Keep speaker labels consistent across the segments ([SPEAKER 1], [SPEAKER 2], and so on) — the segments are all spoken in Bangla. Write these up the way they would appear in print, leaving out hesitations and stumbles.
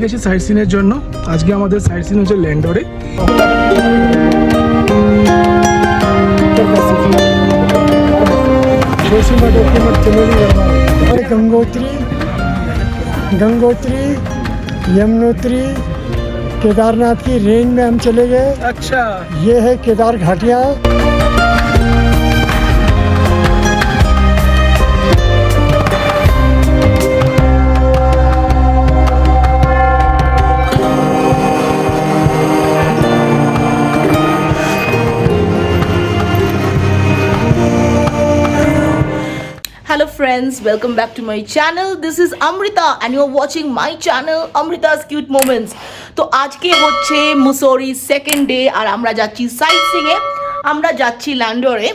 [SPEAKER 1] এসেছি সাইট সিনের জন্য। আজকে আমাদের সাইট সিন হচ্ছে ল্যান্ডরে।
[SPEAKER 2] गंगोत्री, यमुनोत्री, केदारनाथ की रेंज में हम चले गए।
[SPEAKER 1] अच्छा,
[SPEAKER 2] ये है केदार घाटियाँ।
[SPEAKER 3] Hello friends, welcome back to my channel. This is Amrita and you are watching my channel Amrita's Cute Moments. তো আজকে হচ্ছে মুসৌরি সেকেন্ড ডে আর আমরা যাচ্ছি সাইট সিংয়ে। আমরা যাচ্ছি ল্যান্ডরে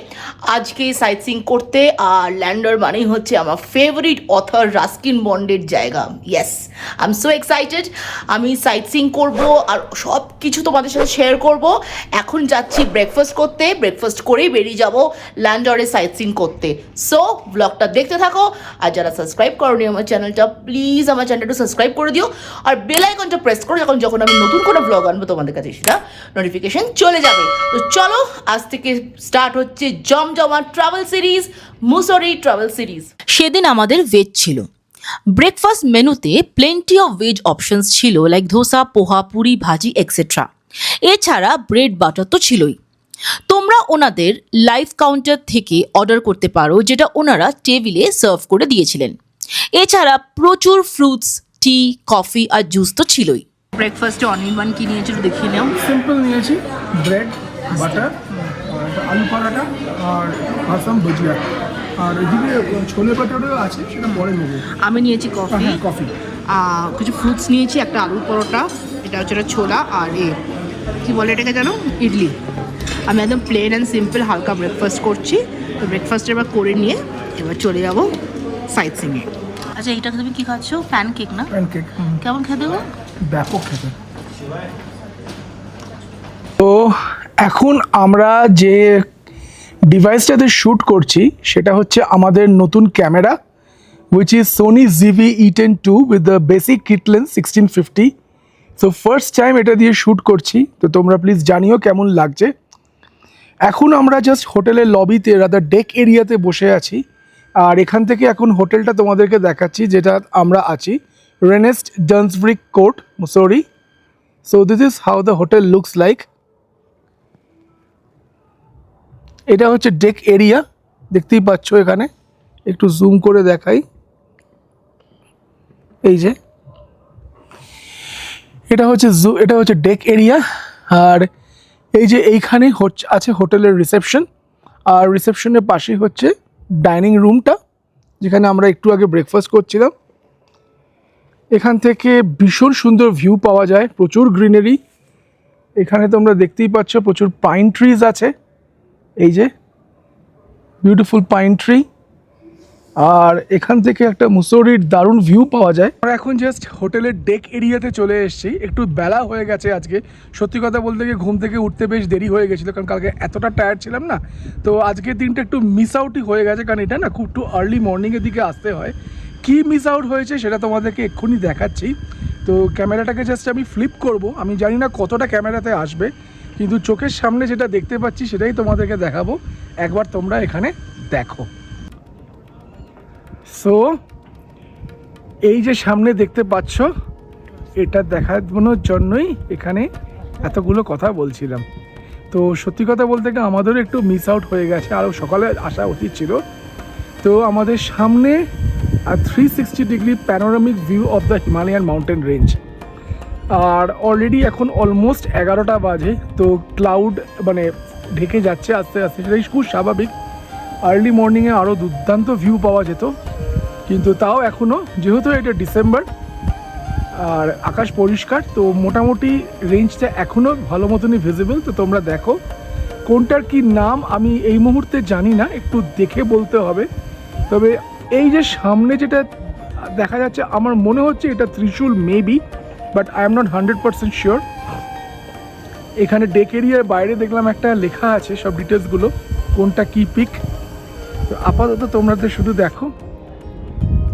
[SPEAKER 3] আজকে সাইট সিং করতে। আর ল্যান্ডর মানেই হচ্ছে আমার ফেভারিট অথর রাস্কিন বন্ডের জায়গা। Yes, I am so excited. আমি সাইট সিং করবো আর সব কিছু তোমাদের সাথে শেয়ার করব। এখন যাচ্ছি ব্রেকফাস্ট করতে, ব্রেকফাস্ট করেই বেরিয়ে যাব ল্যান্ডরে সাইট সিং করতে। সো ব্লগটা দেখতে থাকো। আর যারা সাবস্ক্রাইব করোনি আমার চ্যানেলটা, প্লিজ আমার চ্যানেলটা সাবস্ক্রাইব করে দিও আর বেল আইকনটা প্রেস করো, যখন আমি নতুন কোনো ব্লগ আনবো তোমাদের কাছে সেটা নোটিফিকেশন চলে যাবে। তো চলো, আজ থেকে স্টার্ট হচ্ছে জমজমা travel series, Mussoorie travel series. সেদিন আমাদের ভেজ ছিল। ব্রেকফাস্ট মেনুতে প্লেন্টি অফ ভেজ অপশনস ছিল, লাইক ধোসা, পোহা, পুরি, ভাজি এক্সেট্রা। এছাড়া ব্রেড বাটার তো ছিলই। তোমরা ওনাদের লাইভ কাউন্টার থেকে অর্ডার করতে পারো, যেটা ওনারা টেবিলে সার্ভ করে দিয়েছিলেন। এছাড়া প্রচুর ফ্রুটস, টি, কফি আর জুস তো ছিলই। ব্রেকফাস্টে অনির্বাণ কি নিয়েছিল দেখিয়ে নাও।
[SPEAKER 1] সিম্পল নিয়েছি, ব্রেড, বাটার, আলু পরাটা আর আসাম ভুজিয়া। আর এদিকে ছোলে বাটারও আছে, সেটা পরে নেবো।
[SPEAKER 3] আমি নিয়েছি কফি,
[SPEAKER 1] কফি,
[SPEAKER 3] কিছু ফ্রুটস নিয়েছি, একটা আলুর পরোটা, এটা হচ্ছে একটা ছোলা, আর কি বলে এটাকে জানো, ইডলি। আমি একদম প্লেন অ্যান্ড সিম্পল হালকা ব্রেকফাস্ট করছি। তো ব্রেকফাস্ট এবার করে নিয়ে এবার চলে যাবো সাইট সিংয়ে। আচ্ছা, এইটাকে তুমি কি খাচ্ছ? প্যানকেক না?
[SPEAKER 1] প্যানকেক।
[SPEAKER 3] কেমন খেতে গো?
[SPEAKER 1] ব্যাপক খেতে। তো এখন আমরা যে ডিভাইসটাতে শ্যুট করছি সেটা হচ্ছে আমাদের নতুন camera, which is Sony ZV E10-2 with the basic kit lens 1650। So first time এটা দিয়ে শ্যুট করছি, তো তোমরা প্লিজ জানিও কেমন লাগছে। এখন আমরা জাস্ট হোটেলের লবিতে, রাদার ডেক এরিয়াতে বসে আছি। আর এখান থেকে এখন হোটেলটা তোমাদেরকে দেখাচ্ছি, যেটা আমরা আছি, রেনেস্ট ডান্সব্রিক court, Mussoorie. So this is how the hotel looks like. এটা হচ্ছে ডেক এরিয়া, দেখতেই পাচ্ছ। এখানে একটু জুম করে দেখাই, এই যে এটা হচ্ছে ডেক এরিয়া। আর এই যে এইখানে আছে হোটেলের রিসেপশন, আর রিসেপশনের পাশেই হচ্ছে ডাইনিং রুমটা, যেখানে আমরা একটু আগে ব্রেকফাস্ট করছিলাম। এখান থেকে ভীষণ সুন্দর ভিউ পাওয়া যায়, প্রচুর গ্রিনারি। এখানে তোমরা দেখতেই পাচ্ছ প্রচুর পাইন ট্রিজ আছে, এই যে বিউটিফুল পাইন ট্রি। আর এখান থেকে একটা মুসৌরির দারুণ ভিউ পাওয়া যায়। আমরা এখন জাস্ট হোটেলের ডেক এরিয়াতে চলে এসেছি। একটু বেলা হয়ে গেছে আজকে, সত্যি কথা বলতে গিয়ে ঘুম থেকে উঠতে বেশ দেরি হয়ে গেছিলো, কারণ কালকে এতটা টায়ার্ড ছিলাম না। তো আজকের দিনটা একটু মিস আউটই হয়ে গেছে, কারণ এটা না খুব একটু আর্লি মর্নিংয়ের দিকে আসতে হয়। কী মিস আউট হয়েছে সেটা তোমাদেরকে এক্ষুনি দেখাচ্ছি। তো ক্যামেরাটাকে জাস্ট আমি ফ্লিপ করব, আমি জানি না কতটা ক্যামেরাতে আসবে, কিন্তু চোখের সামনে যেটা দেখতে পাচ্ছি সেটাই তোমাদেরকে দেখাবো। একবার তোমরা এখানে দেখো। সো এই যে সামনে দেখতে পাচ্ছ, এটা দেখানোর জন্যই এখানে এতগুলো কথা বলছিলাম। তো সত্যি কথা বলতে গেলে আমাদেরও একটু মিস আউট হয়ে গেছে, আরও সকালে আসা উচিত ছিল। তো আমাদের সামনে 360 degree panoramic view of the Himalayan mountain range. আর অলরেডি এখন অলমোস্ট 11টা বাজে। তো ক্লাউড মানে ঢেকে যাচ্ছে আস্তে আস্তে, সেটাই খুব স্বাভাবিক। আর্লি মর্নিংয়ে আরও দুর্দান্ত ভিউ পাওয়া যেত, কিন্তু তাও এখনও, যেহেতু এটা ডিসেম্বর আর আকাশ পরিষ্কার, তো মোটামুটি রেঞ্জটা এখনও ভালো মতনই ভিজিবল। তো তোমরা দেখো, কোনটার কি নাম আমি এই মুহূর্তে জানি না, একটু দেখে বলতে হবে। তবে এই যে সামনে যেটা দেখা যাচ্ছে, আমার মনে হচ্ছে এটা ত্রিশূল maybe, but I am not 100% sure. এখানে ডেক এরিয়ার বাইরে দেখলাম একটা লেখা আছে সব ডিটেলসগুলো, কোনটা কি পিক। তো আপাতত তোমরা শুধু দেখো,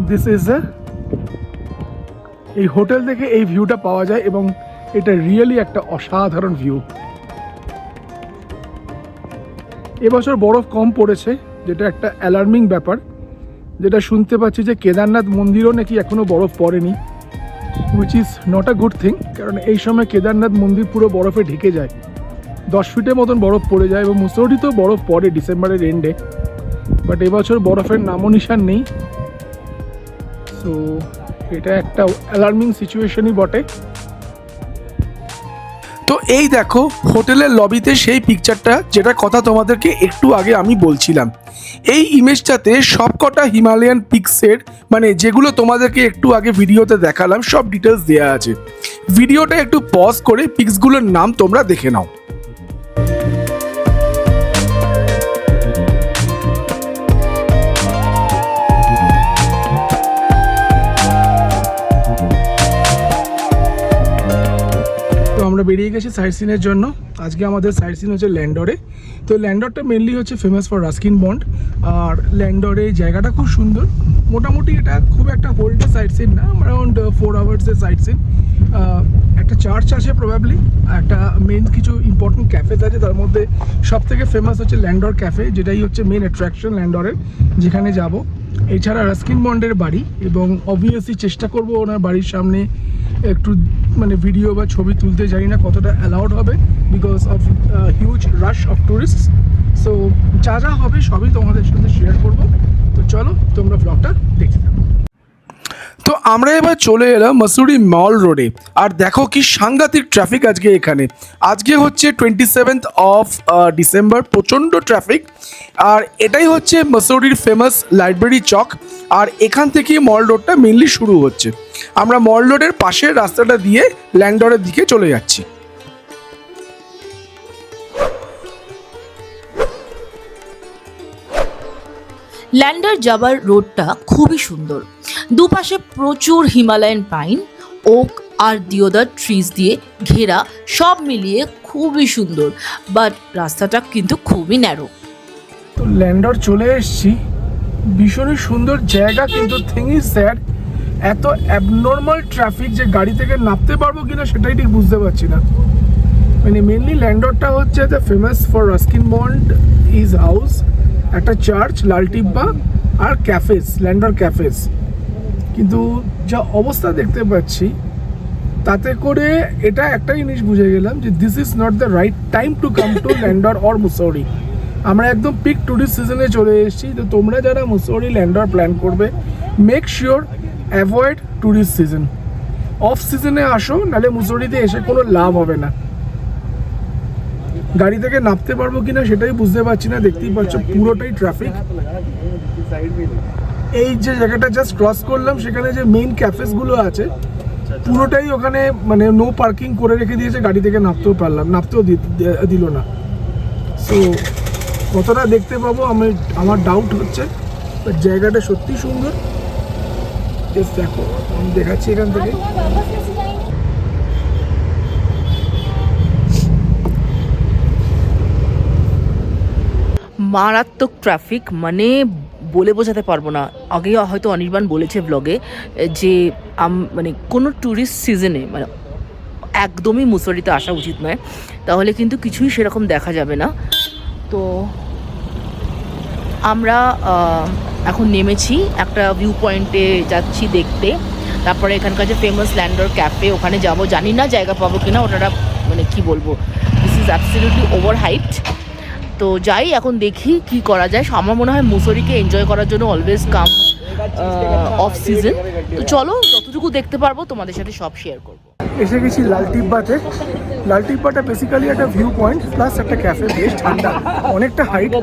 [SPEAKER 1] দিস ইজ এই হোটেল থেকে এই ভিউটা পাওয়া যায় এবং এটা রিয়েলি একটা অসাধারণ ভিউ। এবছর বরফ কম পড়েছে, যেটা একটা অ্যালার্মিং ব্যাপার, যেটা শুনতে পাচ্ছি যে কেদারনাথ মন্দিরও নাকি এখনও বরফ পড়েনি, which is not a good thing, কারণ এই সময় কেদারনাথ মন্দির পুরো বরফে ঢেকে যায়, 10 ফিটের মতন বরফ পড়ে যায় এবং মুসৌরিতেও বরফ পড়ে ডিসেম্বরের এন্ডে, বাট এবছর বরফের নামও নিশান নেই। সো এটা একটা অ্যালার্মিং সিচুয়েশনই বটে। তো এই দেখো হোটেলের লবিতে সেই পিকচারটা, যেটা কথা তোমাদেরকে একটু আগে আমি বলছিলাম। এই ইমেজটাতে সবকটা হিমালয়ান পিক্সের, মানে যেগুলো তোমাদেরকে একটু আগে ভিডিওতে দেখালাম, সব ডিটেলস দেওয়া আছে। ভিডিওটা একটু পজ করে পিক্সগুলোর নাম তোমরা দেখে নাও। আমরা বেরিয়ে গেছি সাইট সিনের জন্য। আজকে আমাদের সাইট সিন হচ্ছে ল্যান্ডরে। তো ল্যান্ডরটা মেনলি হচ্ছে ফেমাস ফর রাস্কিন বন্ড, আর ল্যান্ডরে জায়গাটা খুব সুন্দর। মোটামুটি এটা খুব একটা হোল্ডে সাইট সিন না, অ্যারাউন্ড 4 আওয়ার্সের সাইট সিন। একটা চার্চ আছে প্রবাবলি, একটা মেন কিছু ইম্পর্টেন্ট ক্যাফেজ আছে, তার মধ্যে সব থেকে ফেমাস হচ্ছে ল্যান্ডর ক্যাফে, যেটাই হচ্ছে মেন অ্যাট্রাকশন ল্যান্ডরের, যেখানে যাব। এছাড়া রাস্কিন বন্ডের বাড়ি, এবং অবভিয়াসলি চেষ্টা করব ওনার বাড়ির সামনে একটু মানে ভিডিও বা ছবি তুলতে, জানি না কতটা অ্যালাউড হবে because of huge rush of tourist. So যা যা হবে সবই তোমাদের সাথে শেয়ার করব। তো চলো তোমরা ব্লগটা দেখতে থাকো। তো আমরা এবার চলে এলাম মসুরি মল রোডে, আর দেখো কি সাংঘাতিক ট্রাফিক আজকে এখানে। আজকে হচ্ছে 27th অফ ডিসেম্বর, প্রচণ্ড ট্রাফিক। আর এটাই হচ্ছে মসুরির ফেমাস লাইব্রেরি চক, আর এখান থেকেই মল রোডটা মেনলি শুরু হচ্ছে। আমরা মল রোডের পাশের রাস্তাটা দিয়ে ল্যান্ডরের দিকে চলে যাচ্ছি।
[SPEAKER 3] ল্যান্ডার যাবার রোডটা খুবই সুন্দর, দুপাশে প্রচুর হিমালয়ান পাইন, ওক আর দিওদার ট্রিজ দিয়ে ঘেরা, সব মিলিয়ে খুবই সুন্দর, বাট রাস্তাটা কিন্তু খুবই ন্যারো।
[SPEAKER 1] তো ল্যান্ডর চলে এসেছি, ভীষণই সুন্দর জায়গা, কিন্তু থিং ইজ স্যাড, এত অ্যাবনর্মাল ট্রাফিক যে গাড়ি থেকে নামতে পারবো কিনা সেটাই ঠিক বুঝতে পারছি না। মানে মেনলি ল্যান্ডরটা হচ্ছে the famous for Ruskin bond is house, একটা চার্চ, লাল টিব্বা, আর ক্যাফেস, ল্যান্ডর ক্যাফেস। কিন্তু যা অবস্থা দেখতে পাচ্ছি তাতে করে এটা একটা জিনিস বুঝে গেলাম যে this is not the right time to come to Landour or Mussoorie. আমরা একদম পিক টুরিস্ট সিজনে চলে এসেছি। তো তোমরা যারা মুসৌরি ল্যান্ডর প্ল্যান করবে, make sure avoid tourist season, of সিজনে আসো, নাহলে মুসৌরিতে এসে কোনো লাভ হবে না। গাড়ি থেকে নামতে পারবো কিনা সেটাই বুঝতে পারছি না, দেখতেই পাচ্ছ পুরোটাই ট্রাফিক। এই যে জায়গাটা জাস্ট ক্রস করলাম, সেখানে যে মেইন ক্যাফেসগুলো আছে পুরোটাই ওখানে মানে নো পার্কিং করে রেখে দিয়েছে, গাড়ি থেকে নামতেও দিল না। সো কতটা দেখতে পাবো আমার ডাউট হচ্ছে, বাট জায়গাটা সত্যি সুন্দর। জাস্ট দেখো, আমি দেখাচ্ছি এখান থেকে।
[SPEAKER 3] মারাত্মক ট্রাফিক, মানে বলে বোঝাতে পারবো না। আগেই হয়তো অনির্বাণ বলেছে ব্লগে যে মানে কোনো ট্যুরিস্ট সিজনে মানে একদমই মুসৌরিতে আসা উচিত নয়, তাহলে কিন্তু কিছুই সেরকম দেখা যাবে না। তো আমরা এখন নেমেছি, একটা ভিউ পয়েন্টে যাচ্ছি দেখতে, তারপরে এখানকার যে ফেমাস ল্যান্ডর ক্যাফে ওখানে যাব। জানি না জায়গা পাবো কিনা, ওটা মানে কি বলবো, this is absolutely over hyped. তো যাই, এখন দেখি কি করা যায়। আমার মনে হয় মুসৌরিকে এনজয় করার জন্য অলওয়েজ কাম অফ সিজন। তো চলো, যতটুকু দেখতে পারবো তোমাদের সাথে সব শেয়ার করবো।
[SPEAKER 1] এসে গেছি লাল টিব্বাতে। লাল টিব্বাটা বেসিক্যালি একটা ভিউ পয়েন্ট প্লাস একটা ক্যাফে, বেশ ঠান্ডা, অনেকটা হাইট।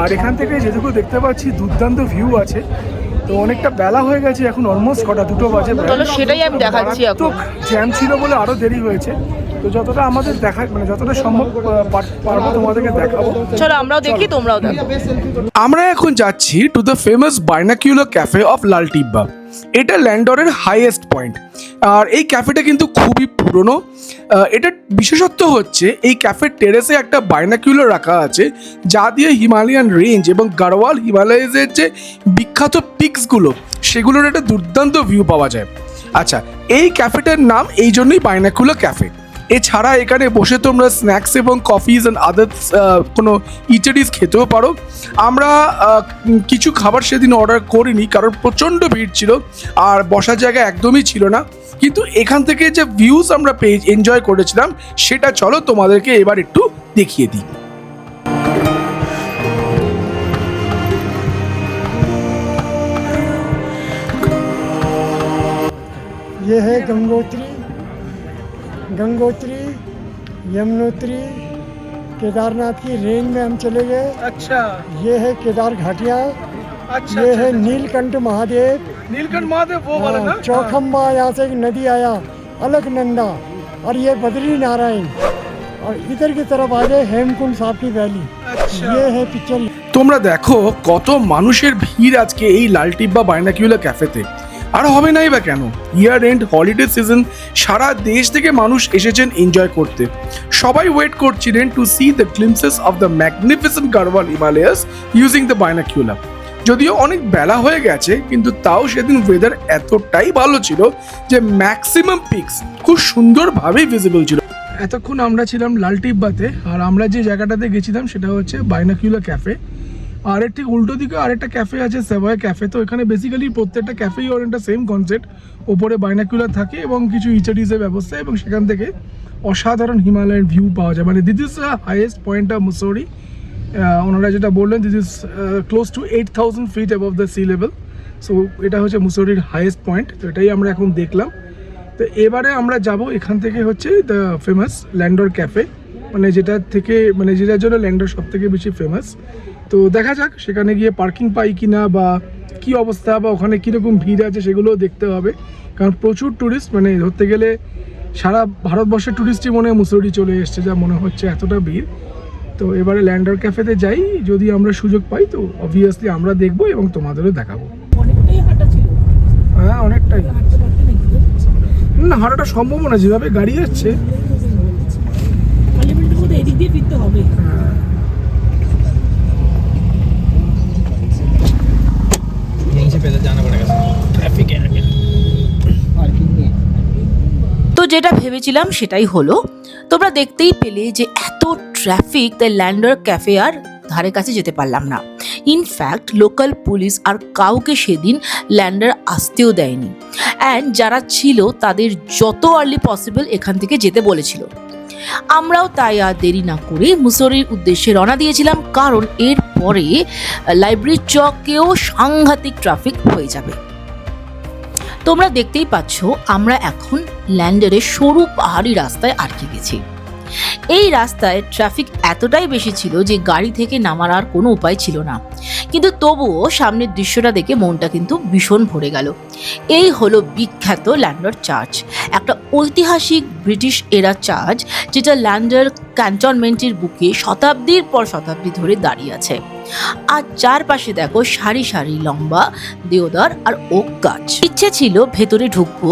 [SPEAKER 1] আর এখান থেকে যেটুকু দেখতে পাচ্ছি দুর্দান্ত ভিউ আছে। তো অনেকটা বেলা হয়ে গেছে, এখন অলমোস্ট কটা 2 বাজে।
[SPEAKER 3] চলো সেটাই আমি দেখাচ্ছি। এখন
[SPEAKER 1] জ্যাম ছিল বলে আরও দেরি হয়েছে। তো যতটা আমাদের দেখা মানে যতটা সম্ভব পারবো তোমাদেরকে দেখাবো।
[SPEAKER 3] চলো আমরাও দেখি, তোমরাও দেখো।
[SPEAKER 1] আমরা এখন যাচ্ছি to the famous binocular cafe of Lal Tibba. এটা ল্যান্ডরের হাইয়েস্ট পয়েন্ট, আর এই ক্যাফেটা কিন্তু খুবই পুরনো। এটার বিশেষত্ব হচ্ছে এই ক্যাফের টেরেসে একটা বাইনাকিউলার রাখা আছে, যা দিয়ে হিমালয়ান রেঞ্জ এবং গাড়োয়াল হিমালয়ের যে বিখ্যাত পিকসগুলো সেগুলোর একটা দুর্দান্ত ভিউ পাওয়া যায়। আচ্ছা, এই ক্যাফেটার নাম এই জন্যই বাইনাকুলার ক্যাফে। এছাড়া এখানে বসে তোমরা স্ন্যাক্স এবং কফিজ অ্যান্ড আদার্স কোনো ইটারিজ খেতেও পারো। আমরা কিছু খাবার সেদিন অর্ডার করিনি কারণ প্রচণ্ড ভিড় ছিল আর বসার জায়গা একদমই ছিল না, কিন্তু এখান থেকে যে ভিউজ আমরা এনজয় করেছিলাম সেটা চলো তোমাদেরকে এবার একটু দেখিয়ে দিই।
[SPEAKER 2] ये है गंगोत्री, गंगोत्री, यमुनोत्री, केदारनाथ की रेंज में हम चले गए।
[SPEAKER 1] अच्छा
[SPEAKER 2] ये है केदार घाटिया,
[SPEAKER 1] अच्छा,
[SPEAKER 2] ये है नीलकंठ महादेव,
[SPEAKER 1] नीलकंठ महादेव वो वाला ना?
[SPEAKER 2] चौखम्बा, यहाँ से एक नदी आया अलकनंदा, और ये बद्री नारायण, और इधर की तरफ आ गए हेमकुंड साहब की वैली।
[SPEAKER 1] अच्छा।
[SPEAKER 2] ये है पिक्चर।
[SPEAKER 1] তোমরা দেখো কত মানুষের ভিড় আজকে এই লালটিব্বা বাইনাকুলার ক্যাফেতে। আর হবে নাই বা কেন, ইয়ার এন্ড হলিডে সিজন, সারা দেশ থেকে মানুষ এসেছেন এনজয় করতে। সবাই ওয়েট করছিলেন to see the glimpses of the magnificent Garhwal Himalayas using the binocular. যদিও অনেক বেলা হয়ে গেছে, কিন্তু তাও সেদিন ওয়েদার এতটাই ভালো ছিল যে ম্যাক্সিমাম পিকস খুব সুন্দরভাবে ভিজিবল ছিল। এতক্ষণ আমরা ছিলাম লালটিব্বাতে, আর আমরা যে জায়গাটাতে গেছিলাম সেটা হচ্ছে বাইনাকুলার ক্যাফে। আর এর ঠিক উল্টো দিকে আরেকটা ক্যাফে আছে, সেভয় ক্যাফে। তো এখানে বেসিক্যালি প্রত্যেকটা ক্যাফেই ওর একটা সেম কনসেপ্ট, ওপরে বাইনাকুলার থাকে এবং কিছু ইটারিজের ব্যবস্থা, এবং সেখান থেকে অসাধারণ হিমালয়ান ভিউ পাওয়া যায়। মানে this is highest point of Mussoorie. ওনারা যেটা বললেন, this is close to 8000 feet above the sea level. So এটা হচ্ছে মুসৌরির হাইয়েস্ট পয়েন্ট। তো এটাই আমরা এখন দেখলাম। তো এবারে আমরা যাব এখান থেকে হচ্ছে দ্য ফেমাস ল্যান্ডর ক্যাফে, মানে যেটার থেকে, মানে যেটার জন্য ল্যান্ডর সব থেকে বেশি ফেমাস। তো দেখা যাক সেখানে গিয়ে পার্কিং পাই কিনা, বা কি অবস্থা, বা ওখানে কীরকম ভিড় আছে সেগুলোও দেখতে হবে। কারণ প্রচুর ট্যুরিস্ট, মানে ধরতে গেলে সারা ভারতবর্ষের ট্যুরিস্টই মনে হয় মুসৌরি চলে এসছে, যা মনে হচ্ছে, এতটা ভিড়। তো এবারে ল্যান্ডর ক্যাফেতে যাই, যদি আমরা সুযোগ পাই তো অবভিয়াসলি আমরা দেখবো এবং তোমাদেরও দেখাবো।
[SPEAKER 3] অনেকটাই হাঁটা ছিল।
[SPEAKER 1] হ্যাঁ, অনেকটাই। না, হাঁটাটা সম্ভব না, যেভাবে গাড়ি যাচ্ছে।
[SPEAKER 3] পার্লামেন্টের মধ্যে এদিক দিয়ে ফিরতে হবে। তো যেটা ভেবেছিলাম সেটাই হলো। তোমরা দেখতেই পেলে যে এত ট্রাফিক, তাই ল্যান্ডার ক্যাফে আর ধারে কাছে যেতে পারলাম না। ইনফ্যাক্ট লোকাল পুলিশ আর কাউকে সেদিন ল্যান্ডার আসতেও দেয়নি, অ্যান্ড যারা ছিল তাদের যত আর্লি পসিবল এখান থেকে যেতে বলেছিল। আমরাও তাই আর দেরি না করে মুসৌরির উদ্দেশ্যে রওনা দিয়েছিলাম, কারণ এর পরে লাইব্রেরি চকেও সাংঘাতিক ট্রাফিক হয়ে যাবে। তোমরা দেখতেই পাচ্ছ আমরা এখন ল্যান্ডারের সরু পাহাড়ি রাস্তায় আটকে গেছি। এই রাস্তায় ট্রাফিক এতটাই বেশি ছিল যে গাড়ি থেকে নামার আর কোনো উপায় ছিল না, কিন্তু তবুও সামনের দৃশ্যটা দেখে মনটা কিন্তু ভীষণ ভরে গেল। এই হলো বিখ্যাত ল্যান্ডার চার্চ, একটা ঐতিহাসিক ব্রিটিশ এরা চার্চ, যেটা ল্যান্ডার ক্যান্টনমেন্টের বুকে শতাব্দীর পর শতাব্দী ধরে দাঁড়িয়ে আছে। আর চারপাশে দেখো সারি সারি লম্বা দেওদার আর ওক গাছ। ইচ্ছে ছিল ভেতরে ঢুকবো,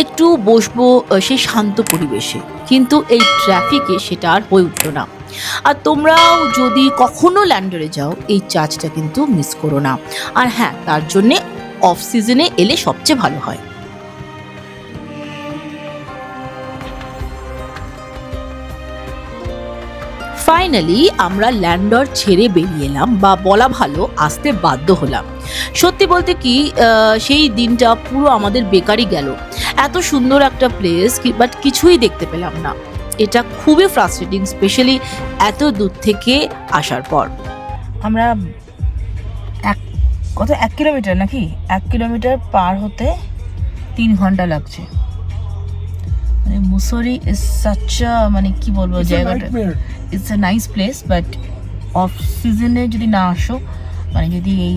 [SPEAKER 3] একটু বসবো সেই শান্ত পরিবেশে, কিন্তু এই ট্রাফিকে সেটা আর হয়ে উঠল না। আর তোমরাও যদি কখনো ল্যান্ডারে যাও, এই চার্চটা কিন্তু মিস করো না। আর হ্যাঁ, তার জন্যে অফ সিজনে এলে সবচেয়ে ভালো হয়। ফাইনালি আমরা ল্যান্ডার ছেড়ে বেরিয়ে এলাম, বা বলা ভালো আসতে বাধ্য হলাম। সত্যি বলতে কি, সেই দিনটা পুরো আমাদের বেকারই গেল। এত সুন্দর একটা প্লেস, বাট কিছুই দেখতে পেলাম না। এটা খুবই ফ্রাস্ট্রেটিং, স্পেশালি এত দূর থেকে আসার পর। আমরা 1 কিলোমিটার নাকি 1 কিলোমিটার পার হতে 3 ঘন্টা লাগছে। মানে মুসৌরি ইজ সাচ আ, মানে কি বলবো, জায়গাটা it's a nice place, but of সিজনে যদি না আসো, মানে যদি এই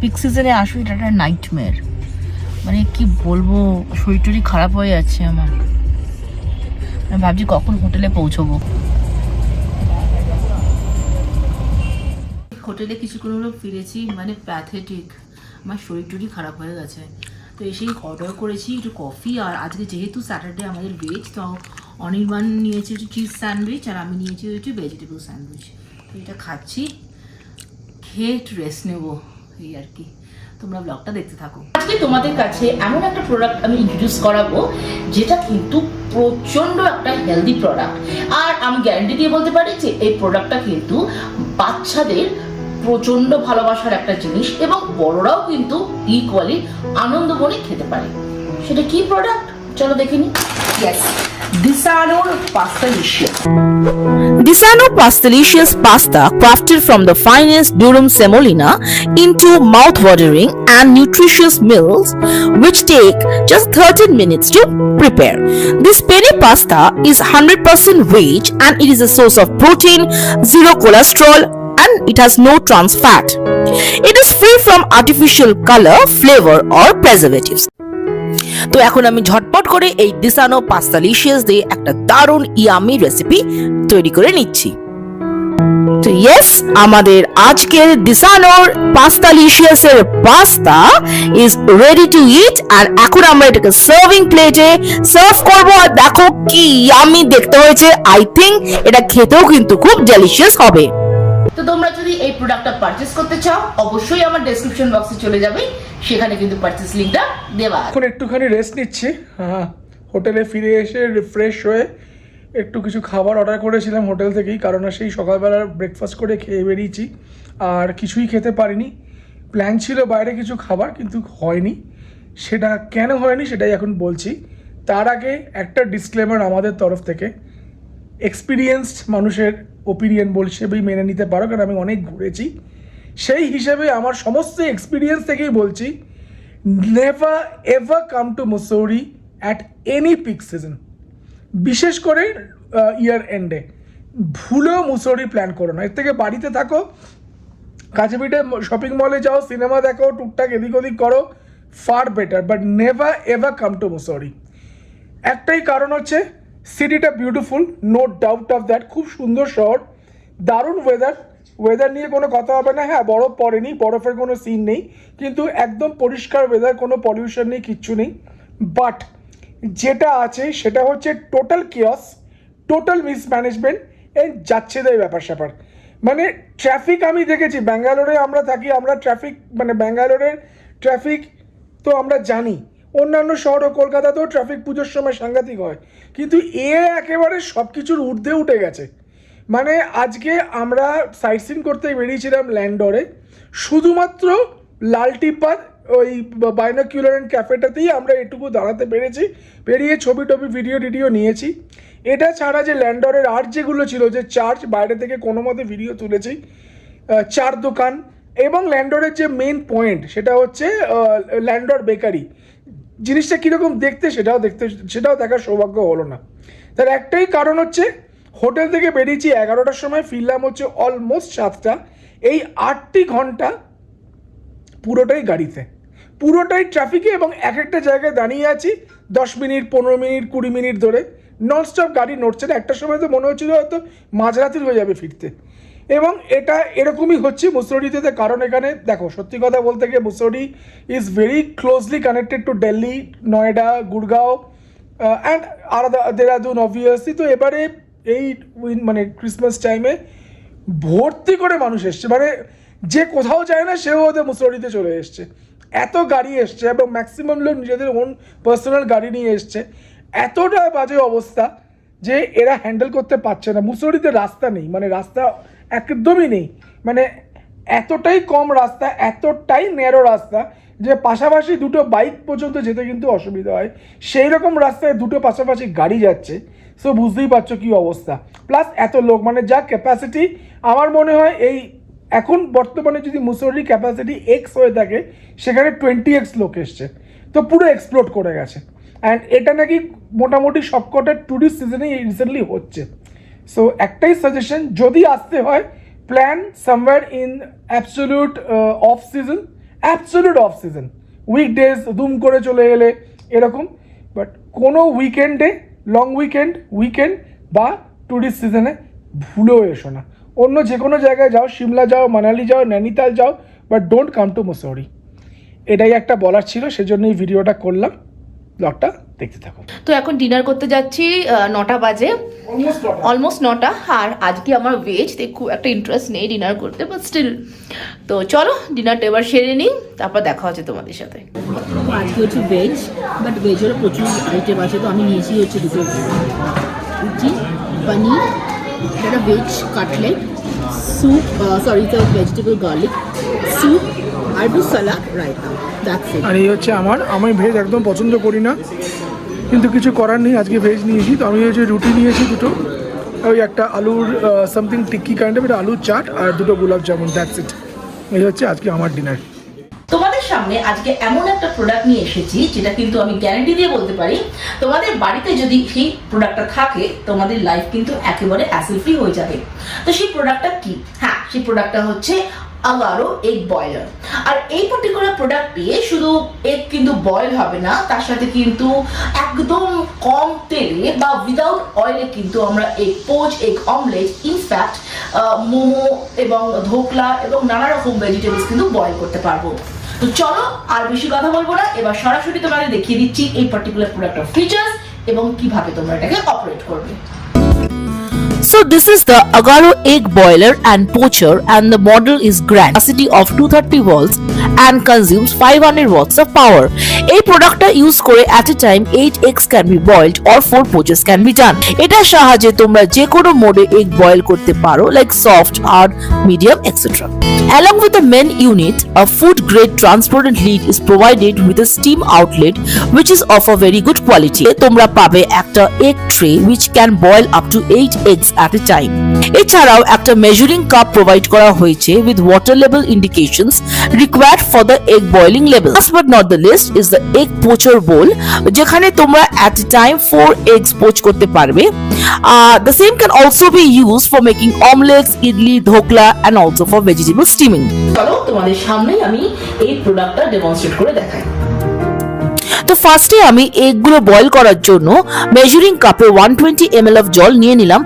[SPEAKER 3] পিক সিজনে আসো, এটা একটা নাইটমেয়ার। মানে কি বলবো, শরীর টরীর খারাপ হয়ে যাচ্ছে আমার। আমি ভাবছি কখন হোটেলে পৌঁছবো। হোটেলে কিছুক্ষণ হলো ফিরেছি, মানে প্যাথেটিক, আমার শরীর টরীর খারাপ হয়ে গেছে। তো এসেই অর্ডার করেছি একটু কফি, আর আজকে যেহেতু স্যাটারডে আমাদের ভেজ, তো অনির্বাণ নিয়েছে একটু চিজ স্যান্ডউইচ, আর আমি নিয়েছি একটু ভেজিটেবল স্যান্ডউইচ। তো এটা খাচ্ছি, খেয়ে একটু রেস্ট নেবো, এই আর কি। তোমরা ব্লগটা দেখতে থাকো। আজকে তোমাদের কাছে এমন একটা প্রোডাক্ট আমি ইন্ট্রোডিউস করাবো যেটা কিন্তু প্রচন্ড একটা হেলদি প্রোডাক্ট, আর আমি গ্যারান্টি দিয়ে বলতে পারি যে এই প্রোডাক্টটা কিন্তু বাচ্চাদের প্রচন্ড ভালোবাসার একটা জিনিস এবং বড়রাও কিন্তু ইকুয়ালি আনন্দ করে খেতে পারে। সেটা কি প্রোডাক্ট চলো দেখে নি। Yes, Disanoর Pastalicious. Disano Pastalicious pasta crafted from the finest durum semolina into mouth-watering and nutritious meals which take just 13 minutes to prepare. This penne pasta is 100% veg and it is a source of protein, zero cholesterol and it has no trans fat. It is free from artificial color, flavor or preservatives. তো এখন আমি ঝটপট করে এই ডিসানো পাস্তালিশিয়াস দিয়ে একটা দারুণ ইয়ামি রেসিপি তৈরি করে নিচ্ছি। তো ইয়েস, আমাদের আজকের ডিসানোর পাস্তালিশিয়াস এর পাস্তা ইজ রেডি টু ইট, আর এখন আমরা এটাকে সার্ভিং প্লেটে সার্ভ করব। আর দেখো কি ইয়ামি দেখতে হয়েছে, আই থিংক এটা খেতেও কিন্তু খুব ডেলিশিয়াস হবে। তো তোমরা যদি এই প্রোডাক্টটা পারচেজ করতে চাও অবশ্যই আমার ডেসক্রিপশন বক্সে চলে যাবে, সেখানে কিন্তু পারচেজ লিংকটা দেওয়া আছে।
[SPEAKER 1] এখন একটুখানি রেস্ট নিচ্ছি, হোটেলে ফিরে এসে রিফ্রেশ হয়ে একটু কিছু খাবার অর্ডার করেছিলাম হোটেল থেকেই, কারণ সেই সকালবেলা ব্রেকফাস্ট করে খেয়ে বেরিয়েছি আর কিছুই খেতে পারিনি। প্ল্যান ছিল বাইরে কিছু খাবার, কিন্তু হয়নি। সেটা কেন হয়নি সেটাই এখন বলছি। তার আগে একটা ডিসক্লেমার আমাদের তরফ থেকে, এক্সপিরিয়েন্সড মানুষের ওপিনিয়ন হিসেবেই মেনে নিতে পারো, কারণ আমি অনেক ঘুরেছি। সেই হিসেবে আমার সমস্ত এক্সপিরিয়েন্স থেকেই বলছি, never ever come to Mussoorie at any peak season, বিশেষ করে ইয়ার এন্ডে। ভুলেও মুসৌরি প্ল্যান করো না, এর থেকে বাড়িতে থাকো, কাছে পিঠে শপিং মলে যাও, সিনেমা দেখো, টুকটাক এদিক ওদিক করো, far better, but never ever come to Mussoorie. একটাই কারণ হচ্ছে সিটিটা beautiful, no doubt of that, খুব সুন্দর শহর, দারুণ ওয়েদার নিয়ে কোনো কথা হবে না। হ্যাঁ, বরফ পড়েনি, বরফের কোনো সিন নেই, কিন্তু একদম পরিষ্কার ওয়েদার, কোনো পলিউশন নেই, কিচ্ছু নেই। বাট যেটা আছে সেটা হচ্ছে টোটাল কিয়স, টোটাল মিসম্যানেজমেন্ট, এই যাচ্ছে তাই ব্যাপার স্যাপার। মানে ট্রাফিক আমি দেখেছি, ব্যাঙ্গালোরে আমরা থাকি, আমরা ট্রাফিক মানে ব্যাঙ্গালোরের ট্রাফিক তো আমরা জানি, অন্যান্য শহর ও কলকাতাতেও ট্রাফিক পুজোর সময় সাংঘাতিক হয়, কিন্তু এ একেবারে সব কিছুর ঊর্ধ্বে উঠে গেছে। মানে আজকে আমরা সাইট সিন করতে বেরিয়েছিলাম ল্যান্ডরে, শুধুমাত্র লালটিপাত ওই বাইনোকুলার অ্যান্ড ক্যাফেটাতেই আমরা এটুকু দাঁড়াতে পেরেছি, বেরিয়ে ছবি টবি ভিডিও নিয়েছি। এটা ছাড়া যে ল্যান্ডরের আর যেগুলো ছিল, যে চার্চ, বাইরে থেকে কোনো মতে ভিডিও তুলেছি, চার দোকান, এবং ল্যান্ডরের যে মেন পয়েন্ট সেটা হচ্ছে ল্যান্ডর বেকারি, জিনিসটা কীরকম দেখতে সেটাও দেখার সৌভাগ্য হলো না। তার একটাই কারণ হচ্ছে হোটেল থেকে বেরিয়েছি 11টার সময়, ফিরলাম হচ্ছে অলমোস্ট 7টা। এই 8টি ঘন্টা পুরোটাই গাড়িতে, পুরোটাই ট্রাফিকে, এবং এক একটা জায়গায় দাঁড়িয়ে আছি 10 মিনিট, 15 মিনিট, 20 মিনিট ধরে ননস্টপ গাড়ি নড়ছে না। একটা সময় তো মনে হচ্ছিল হয়তো মাঝরাতির হয়ে যাবে ফিরতে, এবং এটা এরকমই হচ্ছে মুসৌরিতে। কারণ এখানে দেখো, সত্যি কথা বলতে গিয়ে Mussoorie is very closely connected to Delhi, Noida, Gurgaon and Dehradun obviously. তো এবারে এই মানে ক্রিসমাস টাইমে ভর্তি করে মানুষ এসছে, মানে যে কোথাও যায় না সেও ওদের মুসৌরিতে চলে এসছে, এত গাড়ি এসছে, এবং ম্যাক্সিমাম লোক নিজেদের ওন পার্সোনাল গাড়ি নিয়ে এসছে। এতটা বাজে অবস্থা যে এরা হ্যান্ডেল করতে পারছে না। মুসৌরিতে রাস্তা নেই, মানে রাস্তা একদমই নেই, মানে এতটাই কম রাস্তা, এতটাই ন্যারো রাস্তা যে পাশাপাশি দুটো বাইক পর্যন্ত যেতে কিন্তু অসুবিধা হয়। সেই রকম রাস্তায় দুটো পাশাপাশি গাড়ি যাচ্ছে, সো বুঝতেই পারছো কী অবস্থা। প্লাস এত লোক, মানে যা ক্যাপাসিটি, আমার মনে হয় এই এখন বর্তমানে যদি মুসৌরি ক্যাপাসিটি এক্স হয়ে থাকে, সেখানে 20x লোক এসছে, তো পুরো এক্সপ্লোড করে গেছে। অ্যান্ড এটা নাকি মোটামুটি সবকটা ট্যুরিস্ট সিজনেই রিসেন্টলি হচ্ছে। সো একটাই সাজেশন, যদি আসতে হয় plan somewhere in absolute off season, weekdays দুম করে চলে এলে এরকম, বাট কোনো উইকেন্ডে, লং উইকেন্ড বা ট্যুরিস্ট সিজনে ভুলেও এসো না। অন্য যে কোনো জায়গায় যাও, সিমলা যাও, মানালি যাও, নৈনিতাল যাও, but don't come to Mussoorie. এটাই একটা বলার ছিল, সেজন্য এই ভিডিওটা করলাম, ব্লগটা দেখতে থাকো।
[SPEAKER 3] তো এখন ডিনার করতে যাচ্ছি, 9টা বাজে, অলমোস্ট 9টা। আর আজকে আমার ভেজ, খুব একটা ইন্টারেস্ট নেই ডিনার করতে, বাট স্টিল। তো চলো ডিনারটা এবার সেরে নিই, তারপর দেখা হচ্ছে তোমাদের সাথে।
[SPEAKER 4] আজকে হচ্ছে ভেজ, বাট ভেজেরও প্রচুর আইটেম আছে। তো আমি নিয়েছি হচ্ছে দুটো রুটি, পনির, একটা ভেজ কাটলেট, স্যুপ, সরি তো ভেজিটেবল গার্লিক স্যুপ, আর একটু সালাদ, রায়তা, দ্যাটস ইট।
[SPEAKER 1] আর এই হচ্ছে আমি ভেজ একদম পছন্দ করি না, কিন্তু কিছু করার নেই, আজকে ভেজ নিয়েছি। তো আমি হচ্ছে রুটি নিয়েছি দুটো, ওই একটা আলুর সামথিং টিক্কি কাইন্ড অফ, একটা আলুর চাট, আর দুটো গোলাপ জামুন, দ্যাটস ইট। এই হচ্ছে আজকে আমার ডিনার।
[SPEAKER 3] তোমাদের সামনে আজকে এমন একটা প্রোডাক্ট নিয়ে এসেছি যেটা কিন্তু আমি গ্যারান্টি দিয়ে বলতে পারি, তোমাদের বাড়িতে যদি সেই প্রোডাক্টটা থাকে তোমাদের লাইফ কিন্তু একেবারে হ্যাসেল ফ্রি হয়ে যাবে। তো সেই প্রোডাক্টটা কি? হ্যাঁ, সেই প্রোডাক্টটা হচ্ছে আগারো এগ বয়লার। আর এই পার্টিকুলার প্রোডাক্ট দিয়ে শুধু এগ কিন্তু বয়েল হবে না, তার সাথে কিন্তু একদম কম তেলে বা উইদাউট অয়েলে কিন্তু আমরা egg poach, egg omelette, in fact momo এবং ধোকলা এবং নানা রকম ভেজিটেবলস কিন্তু বয়েল করতে পারবো। তো চলো আর বেশি কথা বলবো না, এবার সরাসরি তোমাদের দেখিয়ে দিচ্ছি এই পার্টিকুলার প্রোডাক্টের ফিচার্স এবং কিভাবে তোমরা এটাকে অপারেট করবে।
[SPEAKER 4] So this is the Agaro egg boiler and poacher, and the model is grand, capacity of 230 volts and consumes 500 watts of power. এই প্রোডাক্টটা ইউজ করে at a time 8 eggs can be boiled or 4 poachers can be done. এটার সাহায্যে তোমরা যে কোনো মোডে এগ বয়েল করতে পারো, like soft, hard, medium, etc. Along with the main unit, a food grade transparent lid is provided with a steam outlet which is of a very good quality. তোমরা পাবে একটা egg tray which can boil up to 8 eggs at a time. এছাড়াও একটা measuring cup প্রোভাইড করা হয়েছে with water level indications required for the egg boiling level. Last but not the least is the egg poacher bowl, যেখানে তোমরা at a time 4 eggs poach করতে পারবে. The same can also be used for making omelets, idli, dhokla and also for vegetable steaming.
[SPEAKER 3] চলো তোমাদের সামনেই আমি এই প্রোডাক্টটা ডেমনস্ট্রেট করে দেখাই।
[SPEAKER 4] তো ফার্স্টে আমি এগগুলো বয়েল করার জন্য মেজারিং কাপে 120 ml অফ জল নিয়ে নিলাম,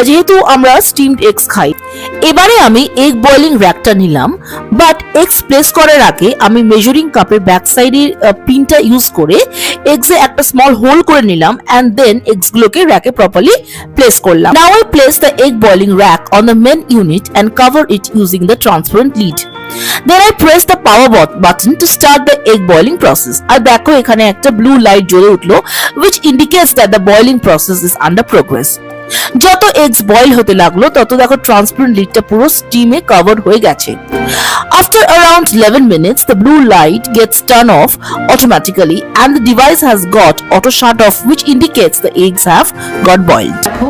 [SPEAKER 4] যেহেতু আমরা স্টিমড এগস খাই। এবারে আমি এগ বয়েলিং র্যাকটা নিলাম, বাট এগস প্লেস করার আগে আমি মেজারিং কাপের ব্যাক সাইডের পিনটা ইউজ করে এগসে একটা স্মল হোল করে নিলাম, অ্যান্ড দেন এগসগুলোকে র্যাকে প্রপারলি প্লেস করলাম। Now I place the egg boiling rack on the main unit and cover it using the transparent lid. Then I press the power button to start the egg boiling process. আর দেখো এখানে একটা blue light জ্বলে উঠলো, which indicates that the boiling process is under progress. যত eggs boil হতে লাগলো তত দেখো ট্রান্সপারেন্ট লিডটা পুরো স্টিমে কভার হয়ে গেছে। After around 11 minutes, the blue light gets turned off automatically and the device has got auto shut off, which indicates the eggs have got boiled.
[SPEAKER 3] দেখো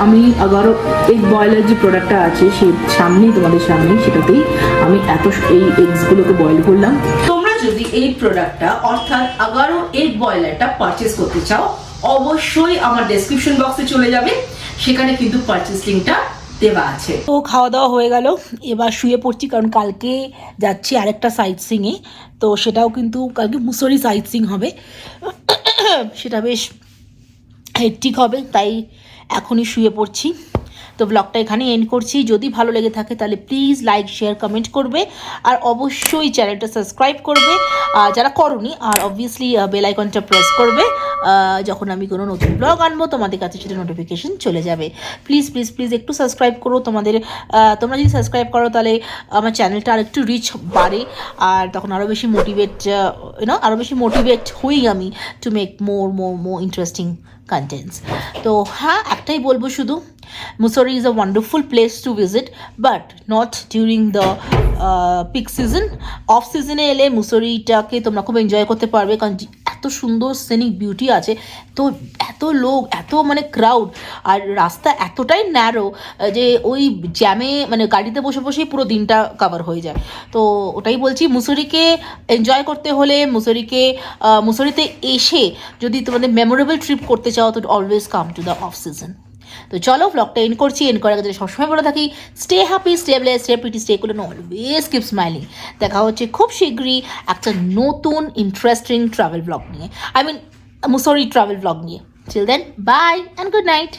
[SPEAKER 3] আমি আগারো এগ বয়লার যে প্রোডাক্টটা আছে সেই সামনেই তোমাদের সামনে, সেটাতেই আমি এই এগসগুলোকে বয়েল করলাম। তোমরা যদি এই প্রোডাক্টটা অর্থাৎ আগারো এগ বয়লারটা পারচেজ করতে চাও, অবশ্যই আমার ডেসক্রিপশন বক্সে চলে যাবে, সেখানে কিন্তু পারচেজ লিংকটা দেওয়া আছে।
[SPEAKER 4] তো খাওয়া দাওয়া হয়ে গেল, এবার শুয়ে পড়ছি, কারণ কালকে যাচ্ছি আরেকটা সাইট সিংয়ে। তো সেটাও কিন্তু কালকে মুসরি সাইট সিং হবে, সেটা বেশ হেক্টিক হবে, তাই এখনই শুয়ে পড়ছি। তো ব্লগটা এখানে এন্ড করছি। যদি ভালো লেগে থাকে তাহলে প্লিজ লাইক, শেয়ার, কমেন্ট করবে, আর অবশ্যই চ্যানেলটা সাবস্ক্রাইব করবে যারা করনি, আর অবভিয়াসলি বেল আইকনটা প্রেস করবে, যখন আমি কোনো নতুন ব্লগ আনবো তোমাদের কাছে সেটা নোটিফিকেশন চলে যাবে। প্লিজ প্লিজ প্লিজ একটু সাবস্ক্রাইব করো। তোমরা যদি সাবস্ক্রাইব করো তাহলে আমার চ্যানেলটা আর একটু রিচ বাড়ে, আর তখন আরও বেশি মোটিভেট হই আমি to make more interesting contents. তো হ্যাঁ, একটাই বলবো শুধু, Mussoorie is a wonderful place to visit, but not during the peak season. Off season এলে মুসোরিটাকে তোমরা খুব এনজয় করতে পারবে, কারণ এত সুন্দর সিনিক বিউটি আছে। তো এত লোক, এত মানে ক্রাউড, আর রাস্তা এতটাই ন্যারো যে ওই জ্যামে মানে গাড়িতে বসে বসেই পুরো দিনটা কভার হয়ে যায়। তো ওটাই বলছি, মুসোরিকে এনজয় করতে হলে, মুসোরিতে এসে যদি তোমাদের মেমোরেবল ট্রিপ করতে চাও, তো always come to the off season. তো চলো ব্লগটা এন্ড করছি। এন্ড করার আগে সবসময় বলে থাকি, stay happy, stay blessed, stay pretty, stay কুল, অলওয়েজ কিপ স্মাইলিং। দেখা হচ্ছে খুব শীঘ্রই একটা নতুন ইন্টারেস্টিং ট্রাভেল ব্লগ নিয়ে, মুসোরি ট্রাভেল ব্লগ নিয়ে। Till then, bye and good night.